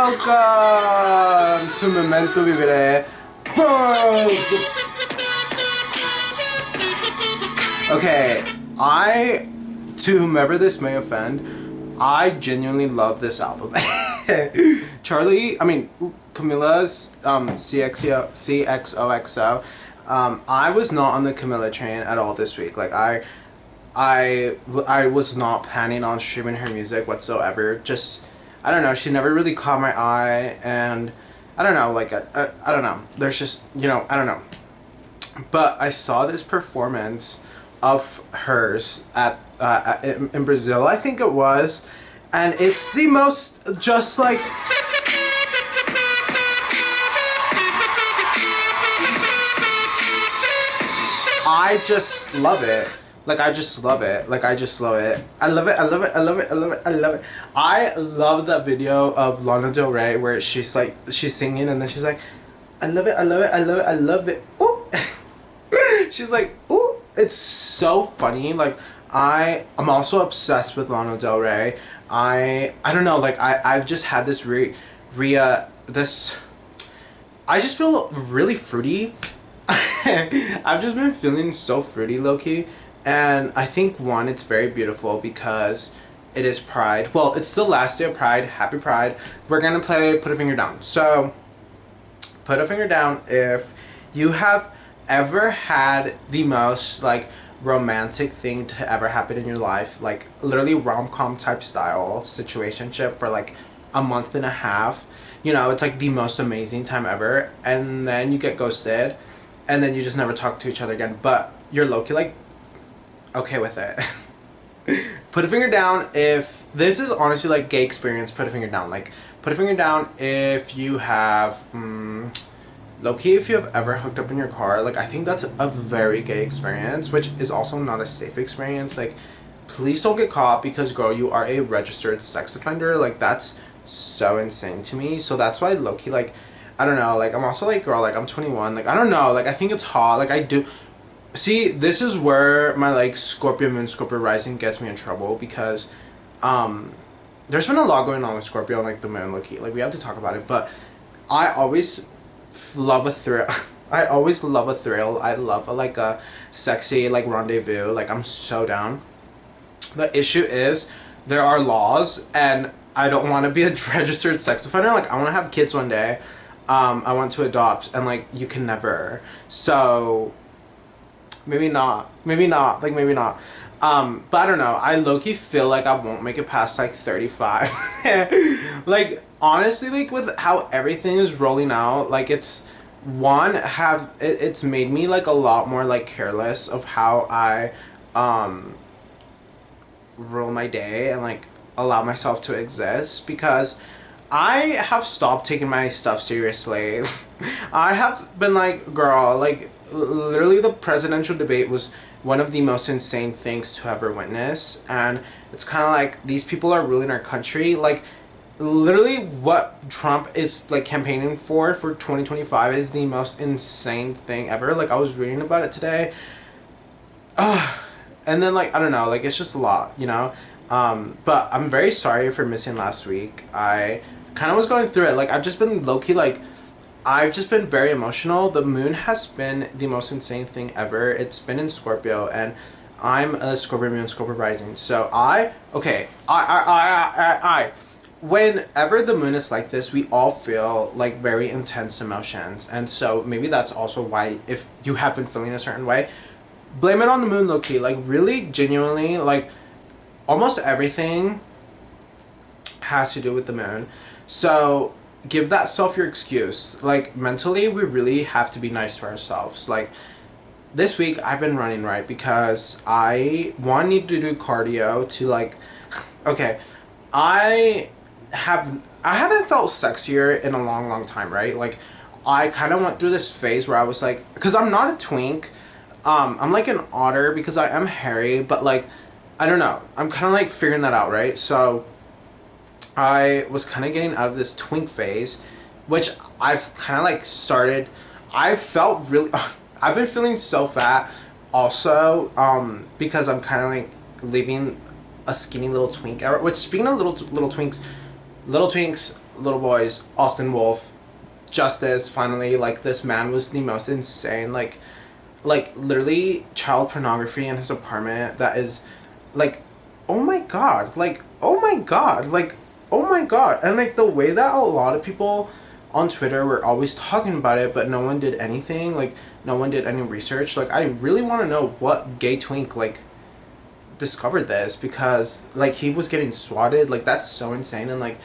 Welcome to Memento, Vivere. Okay, to whomever this may offend, I genuinely love this album. Camilla's xoxo. I was not on the Camilla train at all this week. Like I was not planning on streaming her music whatsoever. Just, I don't know, she never really caught my eye, and I don't know, like, I don't know. There's just, I don't know. But I saw this performance of hers in Brazil, I think it was, and it's the most, just like, I just love it. Like, I just love it. Like, I just love it. I love it. I love it. I love it. I love it. I love it. I love that video of Lana Del Rey where she's singing and then she's like, I love it. I love it. I love it. I love it. Ooh. She's like, ooh. It's so funny. Like, I'm also obsessed with Lana Del Rey. I don't know. Like, I've just had this I just feel really fruity. I've just been feeling so fruity, low-key. And I think, one, it's very beautiful because it is Pride. Well, it's the last day of Pride. Happy Pride. We're going to play Put a Finger Down. So, put a finger down if you have ever had the most, like, romantic thing to ever happen in your life. Like, literally rom-com type style situationship for, like, a month and a half. It's, like, the most amazing time ever. And then you get ghosted. And then you just never talk to each other again. But you're low-key, like, okay with it. Put a finger down if this is honestly like gay experience. Put a finger down. Like, put a finger down if you have low-key, if you have ever hooked up in your car. Like, I think that's a very gay experience, which is also not a safe experience. Like, please don't get caught because, girl, you are a registered sex offender. Like, that's so insane to me. So that's why low-key, like, I don't know, like, I'm also like, girl, like, I'm 21, like, I don't know, like, I think it's hot, like, I do. See, this is where my, like, Scorpio moon, Scorpio rising gets me in trouble because, there's been a lot going on with Scorpio and, like, the moon, low-key, like, we have to talk about it, but I always love a thrill. I always love a thrill. I love, like, a sexy, like, rendezvous. Like, I'm so down. The issue is, there are laws, and I don't want to be a registered sex offender. Like, I want to have kids one day. I want to adopt, and, like, you can never. So, maybe not. Maybe not. Like, maybe not. But I don't know. I low-key feel like I won't make it past, like, 35. Like, honestly, like, with how everything is rolling out, like, it's made me, like, a lot more, like, careless of how I, roll my day and, like, allow myself to exist, because I have stopped taking my stuff seriously. I have been like, girl, like, literally the presidential debate was one of the most insane things to ever witness, and it's kind of like, these people are ruling our country. Like, literally what Trump is, like, campaigning for 2025 is the most insane thing ever. Like, I was reading about it today. And then, like, I don't know, like, it's just a lot, but I'm very sorry for missing last week. I kind of was going through it. Like, I've just been low-key, like, I've just been very emotional. The moon has been the most insane thing ever. It's been in Scorpio, and I'm a Scorpio moon, Scorpio rising. So whenever the moon is like this, we all feel, like, very intense emotions. And so maybe that's also why, if you have been feeling a certain way, blame it on the moon, low-key. Like, really, genuinely, like, almost everything has to do with the moon. So give that self your excuse. Like, mentally, we really have to be nice to ourselves. Like, this week I've been running, right, because I need to do cardio to, like, okay, I haven't felt sexier in a long time, right? Like, I kind of went through this phase where I was like, because I'm not a twink, I'm like an otter because I am hairy, but, like, I don't know. I'm kind of, like, figuring that out, right? So I was kind of getting out of this twink phase, which I've kind of, like, started. I felt really, I've been feeling so fat also, because I'm kind of, like, leaving a skinny little twink era. Which, speaking of little twinks, little boys, Austin Wolf, justice, finally. Like, this man was the most insane, like literally child pornography in his apartment that is, like, oh my god, like, oh my god, like, oh my god. And, like, the way that a lot of people on Twitter were always talking about it, but no one did anything, like, no one did any research. Like, I really want to know what gay twink, like, discovered this, because, like, he was getting swatted. Like, that's so insane. And, like,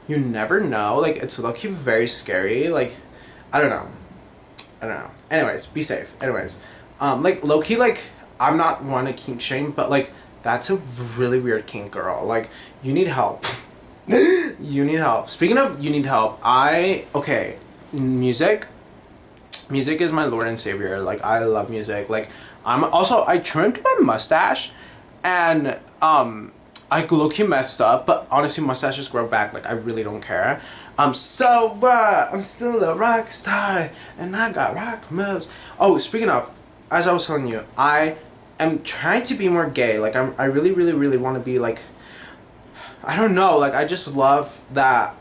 you never know. Like, it's low-key very scary. Like, I don't know. Anyways, be safe. Anyways, like, low-key, like, I'm not one to kink shame, but, like, that's a really weird kink, girl. Like, you need help. You need help. Speaking of you need help, okay, music is my Lord and Savior. Like, I love music. Like, I trimmed my mustache, and I low-key messed up, but honestly, mustaches grow back. Like, I really don't care. I'm still a rock star, and I got rock moves. Oh, speaking of, as I was telling you, I am trying to be more gay. Like, I really, really, really want to be, like, I don't know, like, I just love that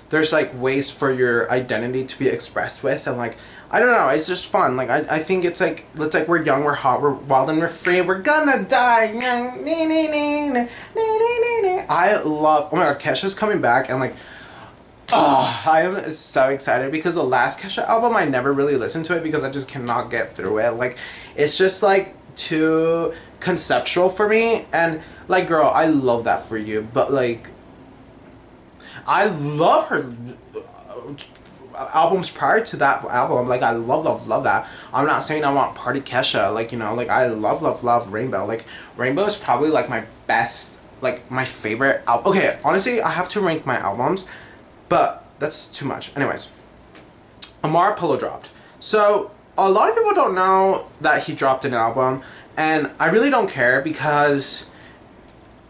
there's, like, ways for your identity to be expressed with, and, like, I don't know, it's just fun. Like, I think it's like we're young, we're hot, we're wild, and we're free, we're gonna die. I love, oh my god, Kesha's coming back, and, like, oh, I am so excited, because the last Kesha album, I never really listened to it because I just cannot get through it. Like, it's just, like, too conceptual for me, and, like, girl, I love that for you, but, like, I love her albums prior to that album. Like, I love that. I'm not saying I want Party Kesha, like, you know, like, I love Rainbow. Like, Rainbow is probably, like, my best, like, my favorite album. Okay, honestly, I have to rank my albums, but that's too much. Anyways, Omar Apollo dropped. So, a lot of people don't know that he dropped an album, and I really don't care, because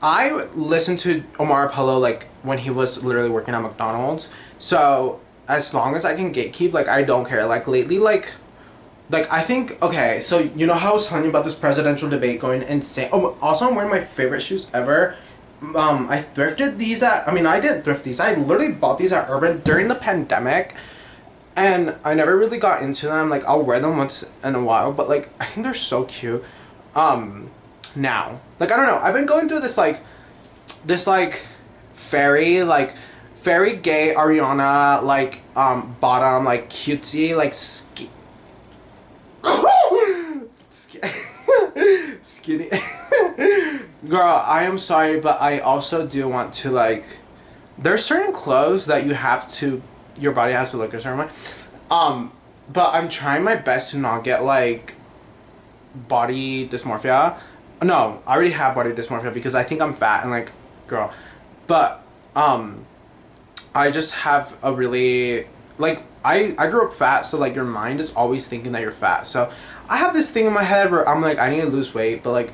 I listened to Omar Apollo, like, when he was literally working at McDonald's. So, as long as I can gatekeep, like, I don't care. Like, lately, like, I think, okay, so, you know how I was telling you about this presidential debate going insane? Oh, also, I'm wearing my favorite shoes ever. I thrifted these I didn't thrift these. I literally bought these at Urban during the pandemic, and I never really got into them. Like, I'll wear them once in a while, but, like, I think they're so cute. Now, like, I don't know, I've been going through this very gay Ariana, like, bottom, like, cutesy, like, skinny. Girl, I am sorry, but I also do want to, like, there's certain clothes that your body has to look a certain way. But I'm trying my best to not get, like, body dysmorphia. No, I already have body dysmorphia because I think I'm fat, and, like, girl. But, I just have a really, like, I grew up fat, so, like, your mind is always thinking that you're fat. So, I have this thing in my head where I'm like, I need to lose weight, but, like,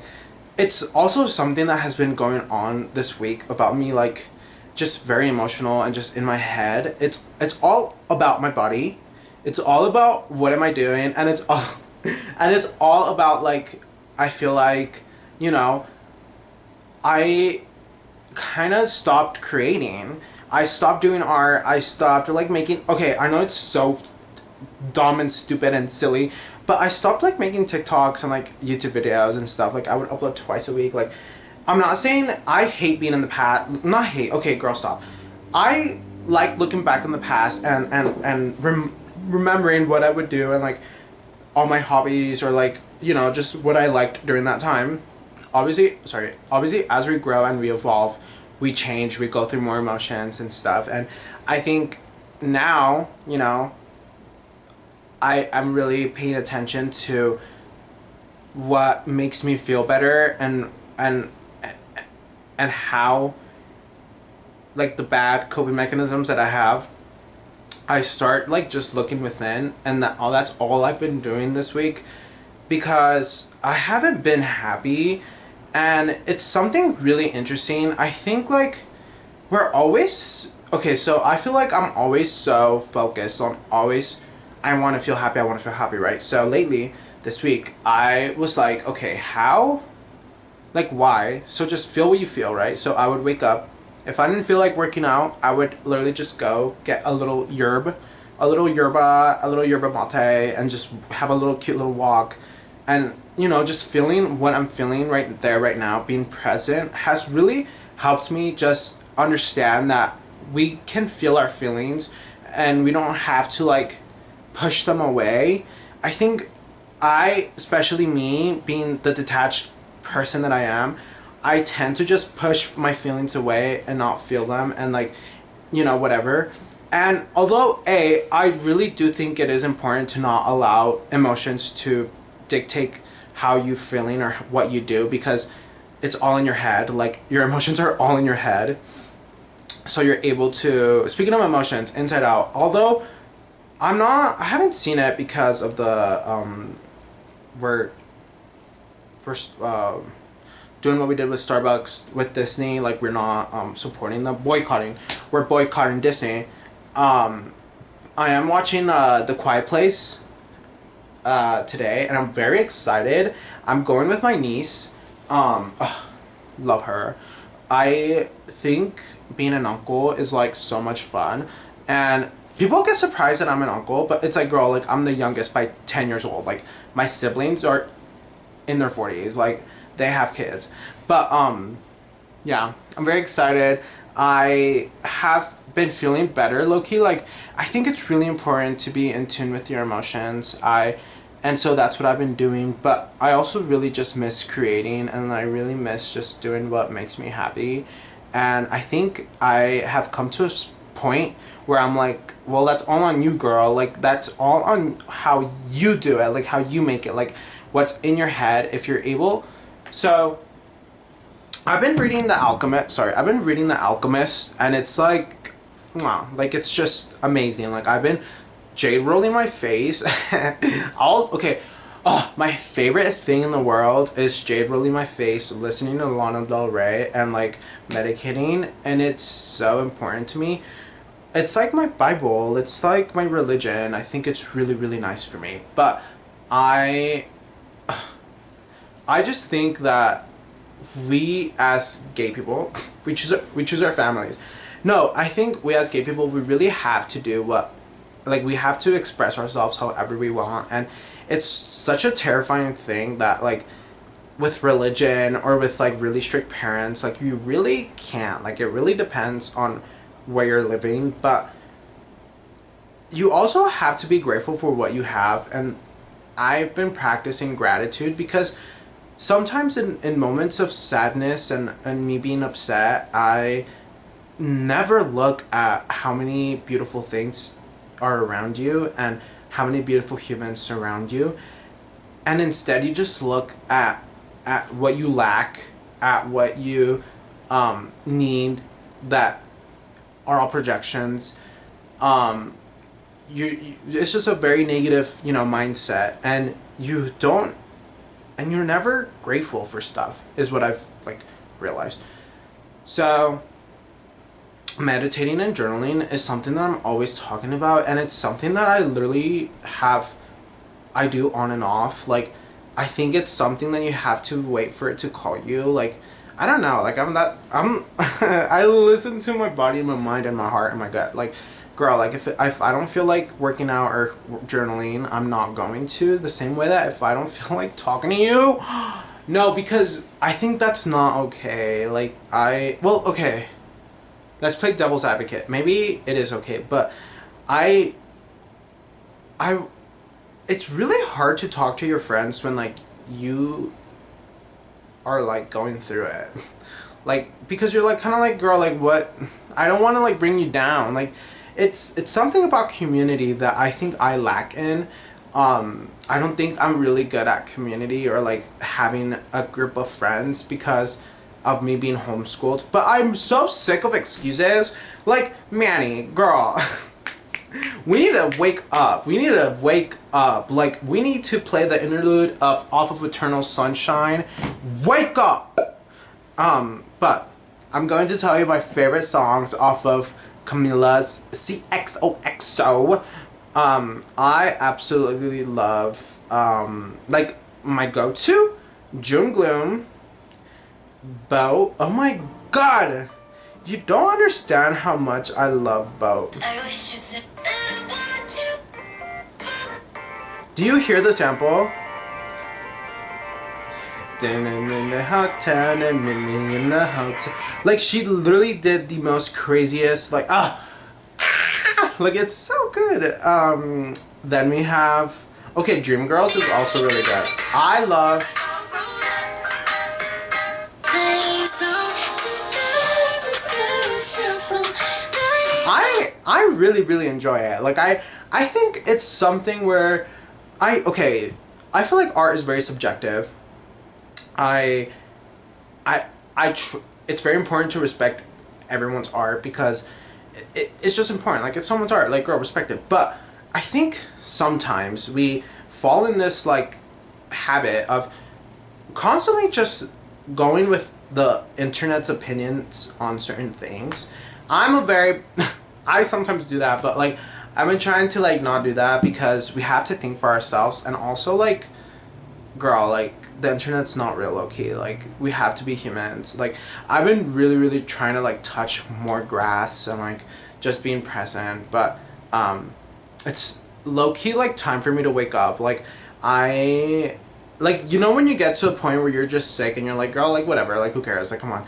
it's also something that has been going on this week about me, like, just very emotional and just in my head. It's all about my body. It's all about what am I doing, and it's all about, like, I feel like, you know, I kind of stopped creating. I stopped doing art. I stopped, like, making, okay, I know it's so dumb and stupid and silly, but I stopped, like, making TikToks and, like, YouTube videos and stuff. Like, I would upload twice a week. Like, I'm not saying I hate being in the past. Not hate. Okay, girl, stop. I like looking back in the past and remembering what I would do, and, like, all my hobbies, or, like, you know, just what I liked during that time. Obviously, as we grow and we evolve, we change, we go through more emotions and stuff. And I think now, you know, I'm really paying attention to what makes me feel better, and how, like, the bad coping mechanisms that I have, I start, like, just looking within, and that's all I've been doing this week, because I haven't been happy, and it's something really interesting. I think, like, we're always, okay, so I feel like I'm always so focused on I want to feel happy, right? So lately, this week, I was like, okay, how, like, why? So just feel what you feel, right? So I would wake up, and I would feel, like, okay, how, like, why? So just feel what you feel, right? So lately, this week, I was like, okay, how, like, why? So just feel what you feel, right? So lately, this week, I was like, okay, how, like, why? So just feel what you feel, right? So I would wake up, and I would feel, like, okay, how, like, why? So just feel what you feel, right? So If I didn't feel like working out, I would literally just go get a little yerba mate, and just have a little cute little walk. And, you know, just feeling what I'm feeling right there, right now, being present, has really helped me just understand that we can feel our feelings and we don't have to like push them away. I think especially me, being the detached person that I am, I tend to just push my feelings away and not feel them, and like, you know, whatever. And although I really do think it is important to not allow emotions to dictate how you feeling or what you do, because it's all in your head. Like, your emotions are all in your head. So you're able to, speaking of emotions, Inside Out, although I haven't seen it because of the we're doing what we did with Starbucks with Disney. Like, we're not supporting them, we're boycotting Disney. I am watching The Quiet Place today, and I'm very excited. I'm going with my niece. Love her. I think being an uncle is like so much fun, and people get surprised that I'm an uncle, but it's like, girl, like, I'm the youngest by 10 years old. Like, my siblings are in their 40s, like, they have kids. But yeah, I'm very excited. I have been feeling better, low-key. Like, I think it's really important to be in tune with your emotions. And so that's what I've been doing. But I also really just miss creating, and I really miss just doing what makes me happy. And I think I have come to a point where I'm like, well, that's all on you, girl. Like, that's all on how you do it, like how you make it, like what's in your head, if you're able. So I've been reading The Alchemist, and it's like, wow, like, it's just amazing. Like, I've been jade rolling my face. My favorite thing in the world is jade rolling my face, listening to Lana Del Rey, and like meditating, and it's so important to me. It's like my Bible, it's like my religion. I think it's really, really nice for me. But I just think that we as gay people, we choose our families. No, I think we as gay people, we really have to do we have to express ourselves however we want. And it's such a terrifying thing that, like, with religion or with like really strict parents, like, you really can't. Like, it really depends on where you're living, but you also have to be grateful for what you have. And I've been practicing gratitude, because sometimes in moments of sadness and me being upset, I never look at how many beautiful things are around you and how many beautiful humans surround you, and instead you just look at what you lack, at what you need, that are all projections. It's just a very negative, mindset, and you're never grateful for stuff, is what I've like realized. So meditating and journaling is something that I'm always talking about, and it's something that I do on and off. Like, I think it's something that you have to wait for it to call you. Like, I don't know, like, I listen to my body and my mind and my heart and my gut. Like, girl, like, if I don't feel like working out or journaling, I'm not going to. The same way that if I don't feel like talking to you, no, because I think that's not okay. Like, okay, let's play devil's advocate. Maybe it is okay, but it's really hard to talk to your friends when, like, you are, like, going through it. Like, because you're, like, kind of like, girl, like, what? I don't want to, like, bring you down. Like, it's something about community that I think I lack in. I don't think I'm really good at community or, like, having a group of friends because of me being homeschooled. But I'm so sick of excuses. Like, Manny, girl, we need to wake up. Like, we need to play the interlude off of Eternal Sunshine. Wake up! But I'm going to tell you my favorite songs off of Camila's xoxo. I absolutely love, like, my go-to, June Gloom, Bow. Oh my god! You don't understand how much I love both. Do you hear the sample? In the hotel and me in the hotel. Like, she literally did the most craziest, like, like, it's so good. Then we have, okay, Dreamgirls is also really good. I love, I really enjoy it. Like, I think it's something where I feel like art is very subjective. It's very important to respect everyone's art because it's just important. Like, it's someone's art. Like, girl, respect it. But I think sometimes we fall in this, like, habit of constantly just going with the internet's opinions on certain things. I sometimes do that, but, like, I've been trying to, like, not do that because we have to think for ourselves. And also, like, girl, like, the internet's not real, low-key. Like, we have to be humans. Like, I've been really trying to, like, touch more grass and, like, just being present. But it's low-key, like, time for me to wake up. Like, like, you know when you get to a point where you're just sick and you're like, girl, like, whatever, like, who cares? Like, come on,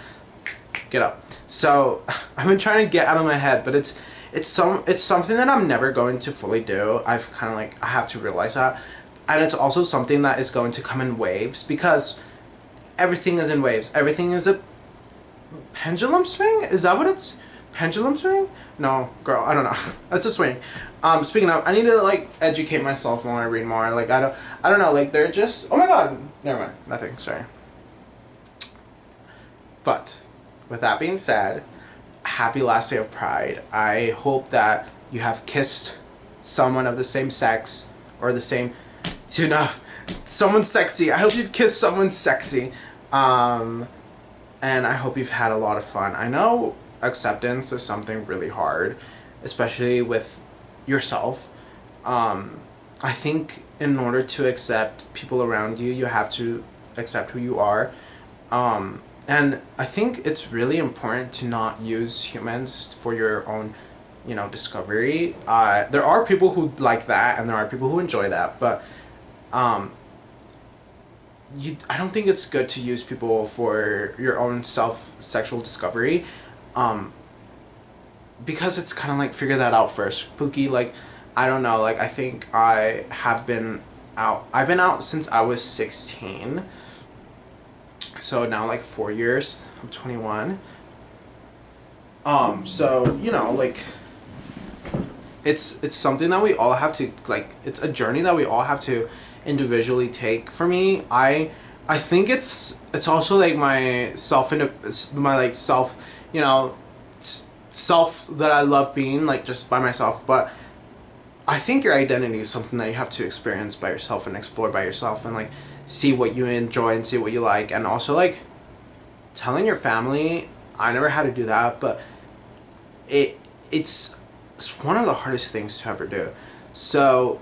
get up. So I've been trying to get out of my head, but it's something that I'm never going to fully do. I've kind of, like, I have to realize that. And it's also something that is going to come in waves because everything is in waves. Everything is a pendulum swing? Is that what it's? Pendulum swing? No, girl, I don't know. That's a swing. Speaking of, I need to, like, educate myself more, read more. Like, I don't know, like, they're just, oh my god, never mind, nothing, sorry. But with that being said, happy last day of Pride. I hope that you have kissed someone of the same sex or the same, you know, someone sexy. I hope you've kissed someone sexy. And I hope you've had a lot of fun. I know acceptance is something really hard, especially with yourself. I think in order to accept people around you, you have to accept who you are. And I think it's really important to not use humans for your own, you know, discovery. There are people who like that, and there are people who enjoy that, but I don't think it's good to use people for your own sexual discovery, because it's kind of like figure that out first. Pookie, like, I don't know, like, I think I've been out since I was 16. So now, like, 4 years. I'm 21. So, you know, like, it's something that we all have to, like, it's a journey that we all have to individually take. For me, I think it's also, like, my self, you know, self that I love being, like, just by myself. But I think your identity is something that you have to experience by yourself and explore by yourself and, like, see what you enjoy and see what you like. And also, like, telling your family, I never had to do that, but it's one of the hardest things to ever do. So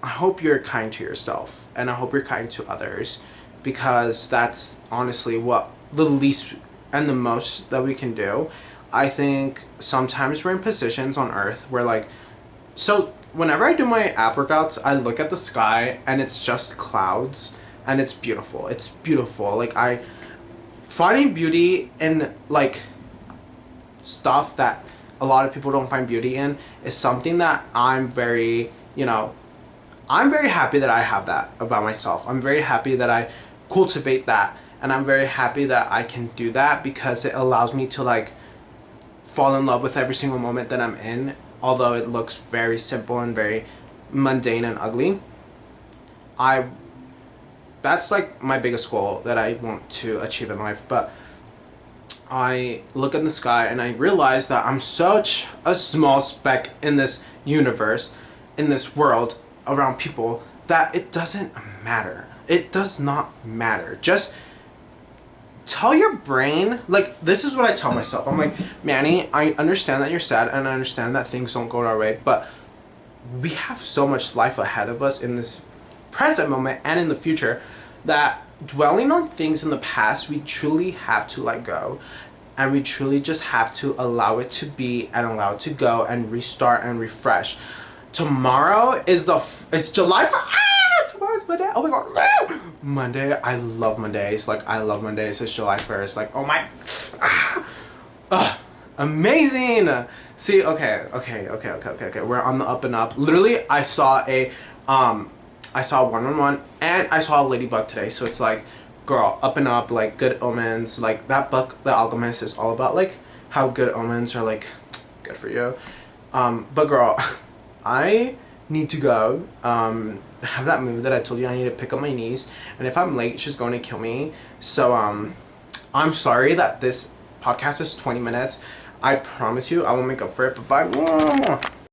I hope you're kind to yourself, and I hope you're kind to others, because that's honestly what the least and the most that we can do. I think sometimes we're in positions on Earth where, like, so whenever I do my app workouts, I look at the sky and it's just clouds and it's beautiful. It's beautiful. Like, finding beauty in, like, stuff that a lot of people don't find beauty in is something that I'm very, you know, I'm very happy that I have that about myself. I'm very happy that I cultivate that, and I'm very happy that I can do that because it allows me to, like, fall in love with every single moment that I'm in, although it looks very simple and very mundane and ugly. That's, like, my biggest goal that I want to achieve in life. But I look in the sky and I realize that I'm such a small speck in this universe, in this world, around people, that it doesn't matter. It does not matter. Just tell your brain, like, this is what I tell myself. I'm like, Manny, I understand that you're sad and I understand that things don't go our way, but we have so much life ahead of us in this present moment and in the future that dwelling on things in the past, we truly have to let go. and we truly just have to allow it to be and allow it to go and restart and refresh. Tomorrow is it's July 1st. Tomorrow's Monday. Oh my god. Monday. I love Mondays. Like, I love Mondays. It's July 1st. Like, oh my. Amazing. See, okay. We're on the up and up. Literally, I saw a 111 and I saw a ladybug today. So it's like, girl, up and up, like good omens. Like, that book, The Alchemist, is all about like how good omens are, like good for you. But girl, I need to go have that movie that I told you I need to pick up my niece, and if I'm late she's going to kill me. So I'm sorry that this podcast is 20 minutes. I promise you I will make up for it. But bye.